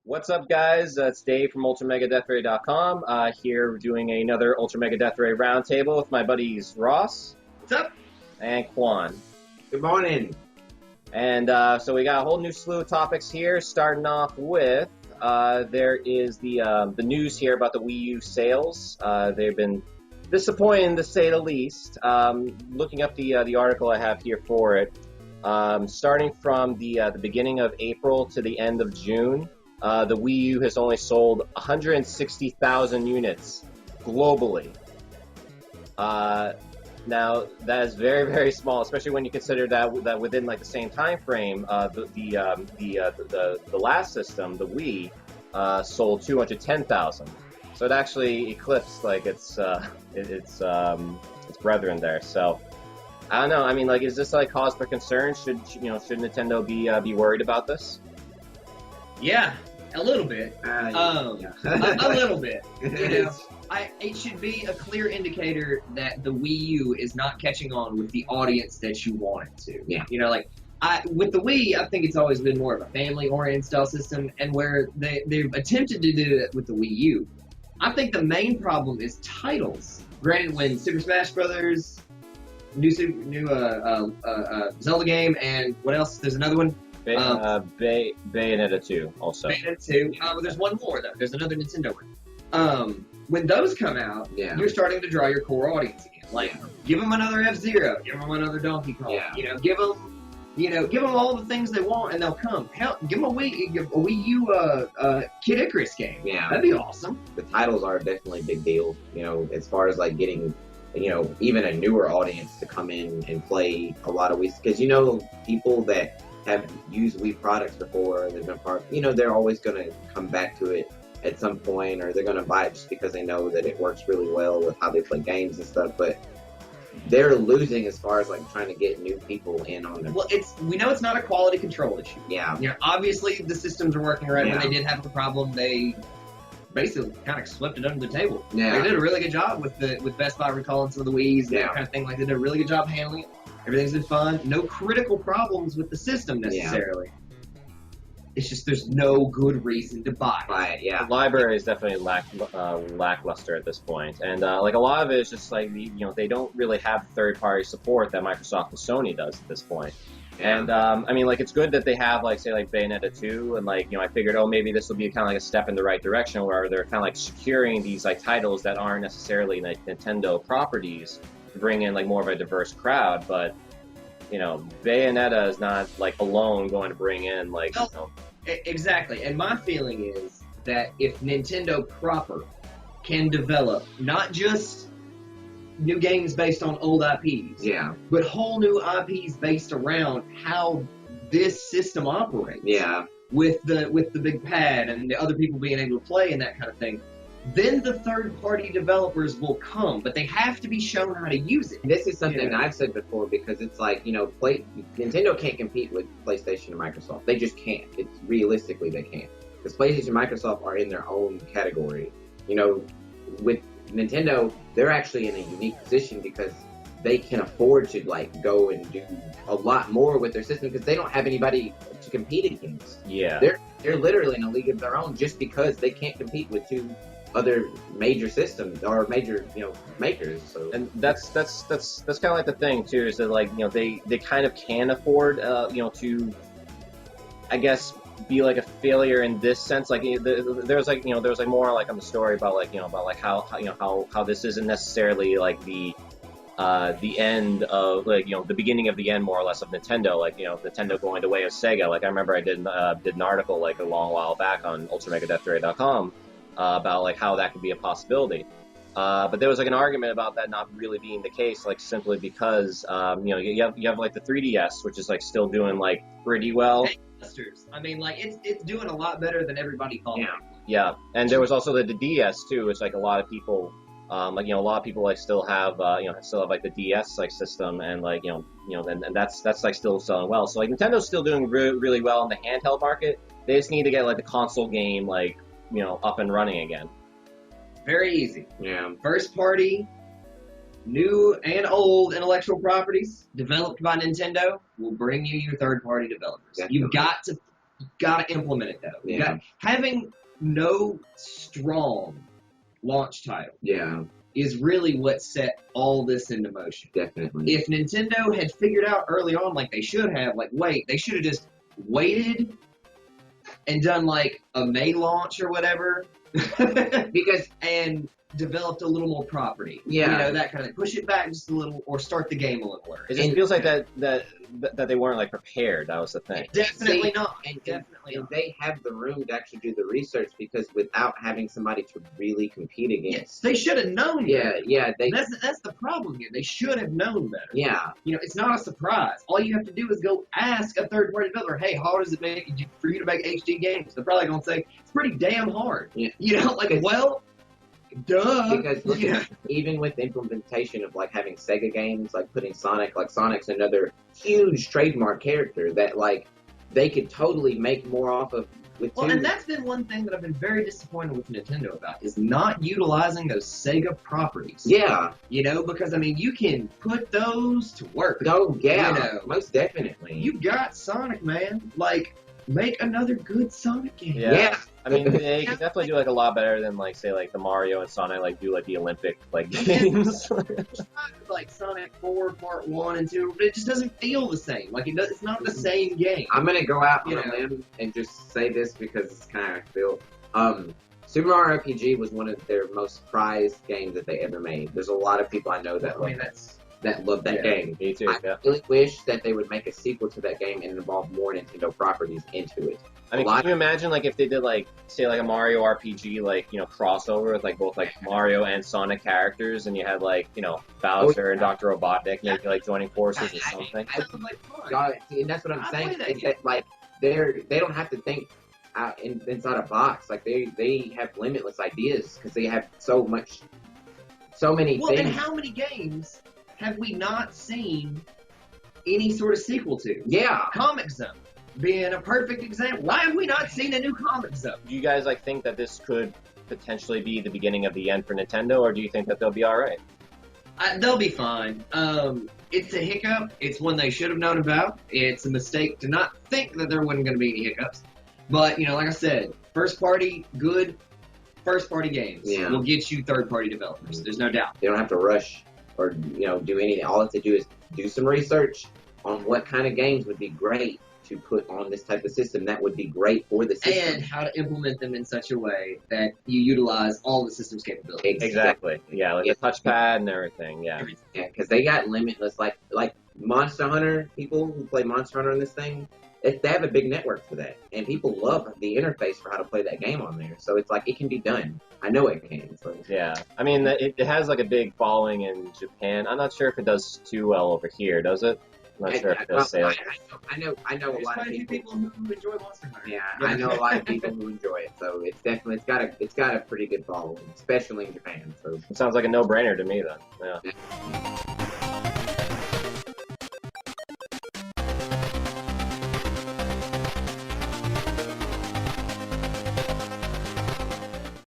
What's up, guys? It's Dave from UltraMegaDeathRay.com. Here doing another Ultra Mega Death Ray Roundtable with my buddies Ross. What's up? And Quan. Good morning. And so we got a whole new slew of topics here, starting off with there is the news here about the Wii U sales. They've been disappointing, to say the least. Looking up the article I have here for it, starting from the beginning of April to the end of June, the Wii U has only sold 160,000 units globally. Now that is very, very small, especially when you consider that within like the same time frame, the last system, the Wii, sold 210,000. So it actually eclipsed like its brethren there. So I don't know. I mean, like, is this like cause for concern? Should Nintendo be worried about this? Yeah, a little bit. A little bit. It should be a clear indicator that the Wii U is not catching on with the audience that you want it to. Yeah. With the Wii, I think it's always been more of a family-oriented style system, and where they've attempted to do it with the Wii U, I think the main problem is titles. Granted, when Super Smash Brothers, new Zelda game, and what else? There's another one. Bayonetta 2 also. Bayonetta 2. There's one more though. There's another Nintendo one. When those come out, you're starting to draw your core audience again. Like, give them another F-Zero, give them another Donkey Kong. Yeah. Give them all the things they want, and they'll come. Hell, give them a Wii U Kid Icarus game. Yeah, that'd be awesome. The titles are definitely a big deal. As far as like getting, even a newer audience to come in and play a lot of Wii, because people that have used Wii products before, they've been they're always going to come back to it at some point, or they're going to buy it just because they know that it works really well with how they play games and stuff. But they're losing as far as like trying to get new people in on them. Well, we know it's not a quality control issue. Yeah. Obviously the systems are working right. When they did have a problem, they basically kind of swept it under the table. Yeah. They did a really good job with Best Buy recalling some of the Wii's and that kind of thing. Like, they did a really good job handling it. Everything's been fun. No critical problems with the system necessarily. It's just there's no good reason to buy it. The library is definitely lackluster at this point, and like a lot of it is just like they don't really have third-party support that Microsoft and Sony does at this point. Yeah. And I mean, like, it's good that they have like Bayonetta 2, and like I figured, maybe this will be kind of like a step in the right direction where they're kind of like securing these like titles that aren't necessarily like Nintendo properties to bring in like more of a diverse crowd, but. Bayonetta is not like alone going to bring in like. Exactly, and my feeling is that if Nintendo proper can develop not just new games based on old IPs, but whole new IPs based around how this system operates, with the big pad and the other people being able to play and that kind of thing. Then the third-party developers will come, but they have to be shown how to use it. This is something I've said before, because it's like, Nintendo can't compete with PlayStation and Microsoft. They just can't. Realistically, they can't. Because PlayStation and Microsoft are in their own category. With Nintendo, they're actually in a unique position because they can afford to, like, go and do a lot more with their system because they don't have anybody to compete against. Yeah. They're literally in a league of their own just because they can't compete with two other major systems or major makers. So, and that's kind of like the thing too, is that like they kind of can afford to, I guess, be like a failure in this sense. Like there's like more like on the story about like about like how this isn't necessarily like the end of like the beginning of the end, more or less, of Nintendo. Like Nintendo going the way of Sega. Like I remember I did an article like a long while back on UltraMegaDeathRay.com about like how that could be a possibility. But there was like an argument about that not really being the case, like simply because you have like the 3DS, which is like still doing like pretty well. I mean, like it's doing a lot better than everybody thought. Yeah, and there was also the DS too, which like a lot of people. A lot of people like still have like the DS like system, and like and that's like still selling well. So like Nintendo's still doing really well in the handheld market. They just need to get like the console game like up and running again. Very easy. Yeah. First party, new and old intellectual properties developed by Nintendo will bring you your third party developers. Definitely. You've got to Gotta implement it though. Yeah. Having no strong launch title Yeah, is really what set all this into motion. definitely. If Nintendo had figured out early on, like they should have, they should have just waited and done like a May launch or whatever, Because and developed a little more property. Yeah. You know, that kind of push it back just a little, or start the game a little early. It just feels like that they weren't like prepared. That was the thing. Definitely See, not. and Definitely not. they have the room to actually do the research, because without having somebody to really compete Yes, against. they should have known. Yeah, they. That's the problem here. They should have known better. Yeah, You know, it's not a surprise. All you have to do is go ask a third-party developer, hey, how hard does it make for you to make HD games? They're probably going to say, it's pretty damn hard. Yeah. You know, well, duh. because look, even with the implementation of like having Sega games, like putting Sonic, like Sonic's another huge trademark character that like they could totally make more off of with Well, two. and that's been one thing that I've been very disappointed with Nintendo about, is not utilizing those Sega properties. Yeah, You know, because, I mean, you can put those to work. no, yeah, You know, most definitely. You got Sonic, man. Like, make another good Sonic game. Yeah. I mean, they could definitely do like a lot better than like say like the Mario and Sonic like do like the Olympic like games. Like Sonic 4 Part 1 and 2, but it just doesn't feel the same. Like, it's not the same game. I'm gonna go out on You a know. limb and just say this because it's kind of feel. Super Mario RPG was one of their most prized games that they ever made. There's a lot of people I know that I mean, that's... love that Yeah. game. Me too. I Yeah. really wish that they would make a sequel to that game and involve more Nintendo properties into it. I mean, can you imagine like if they did like say like a Mario RPG like crossover with like both like Mario and Sonic characters, and you had like Bowser and Dr. Robotnik maybe like joining forces or something. That sounds like fun. God, and that's what I'm I'd saying. play that Is that like they don't have to think out inside a box. Like they have limitless ideas because they have so many Well, things. and how many games have we not seen any sort of sequel to? Yeah. Comic Zone being a perfect example. Why have we not seen a new Comic Zone? Do you guys like think that this could potentially be the beginning of the end for Nintendo, or do you think that they'll be all right? They'll be fine. It's a hiccup. It's one they should have known about. It's a mistake to not think that there wasn't going to be any hiccups. But, like I said, good first-party games will get you third-party developers. There's no doubt. They don't have to rush or do anything. All they have to do is do some research on what kind of games would be great to put on this type of system that would be great for the system. And how to implement them in such a way that you utilize all the system's capabilities. Exactly. Yeah, like the touchpad and everything. Yeah. Yeah, because they got limitless, like Monster Hunter people who play Monster Hunter in this thing. They have a big network for that, and people love the interface for how to play that game on there. So it's like it can be done. I know it can. So. Yeah. I mean, it has like a big following in Japan. I'm not sure if it does too well over here. Does it? I'm not sure if it does sales. I know a There's lot quite of a few people. people who enjoy Monster Hunter. Yeah, I know a lot of people who enjoy it. So it's definitely it's got a pretty good following, especially in Japan. So It sounds like a no-brainer to me then. Yeah.